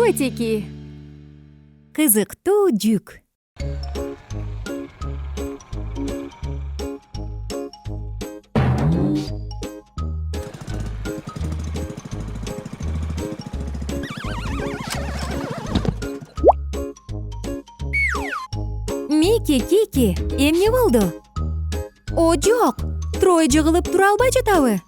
котики. Кызыктуу жүк. Мики, Кики, эмне болду? О, жок, Трой жыгылып тура албай жатабы?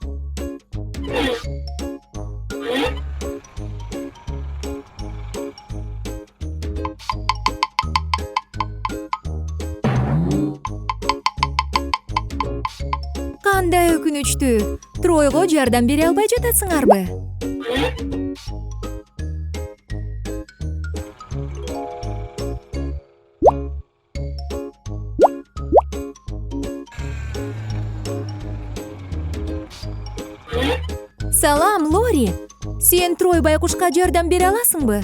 Кандай өкүнүчтүү, Тройго жардам бере албай жатасыңарбы? Салам, Лори. Сен Трой байкушка жардам бере аласыңбы?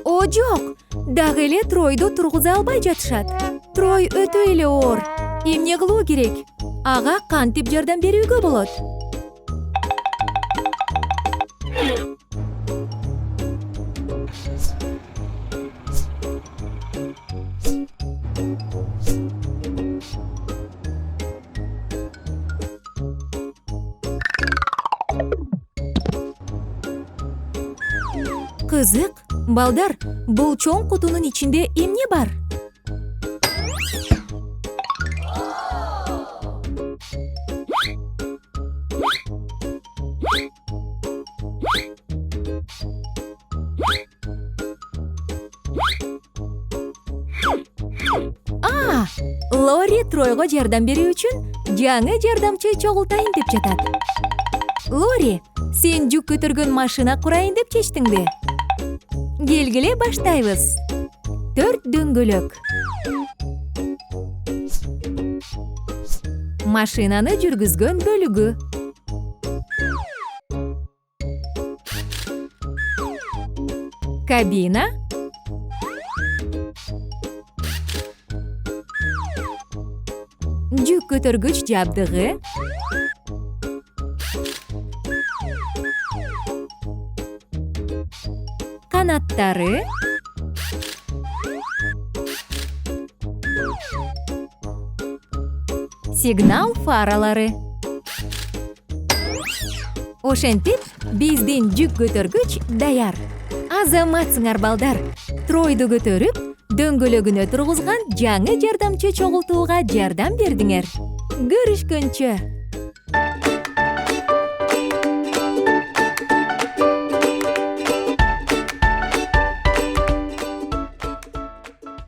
О, жок. Дагы эле Тройду тургуза албай жатышат. Трой өтө эле оор. Эмне кылуу керек? Ага кантип жардам берүүгө болот? Кызык, балдар, бул чоң кутунун ичинде эмне бар? Лори Тройго жардам берүү үчүн жаңы жардамчы чогултайын деп жатат. Лори, сен жүк көтөргөн машина курайын деп чечтиңби? Келгиле баштайбыз. 4 дөңгөлөк. Машинаны жүргүзгөн бөлүгү. Кабина. Жүк көтөргүч жабдыгы. Канаттары. Сигнал фаралары. Ошентип, биздин жүк көтөргүч даяр. Азаматсыңар балдар. Тройду көтөрүп, дөңгөлөгүнө тургузган жаңы жардамчы чогултууга жардам бердиңер. Көрүшкөнчө.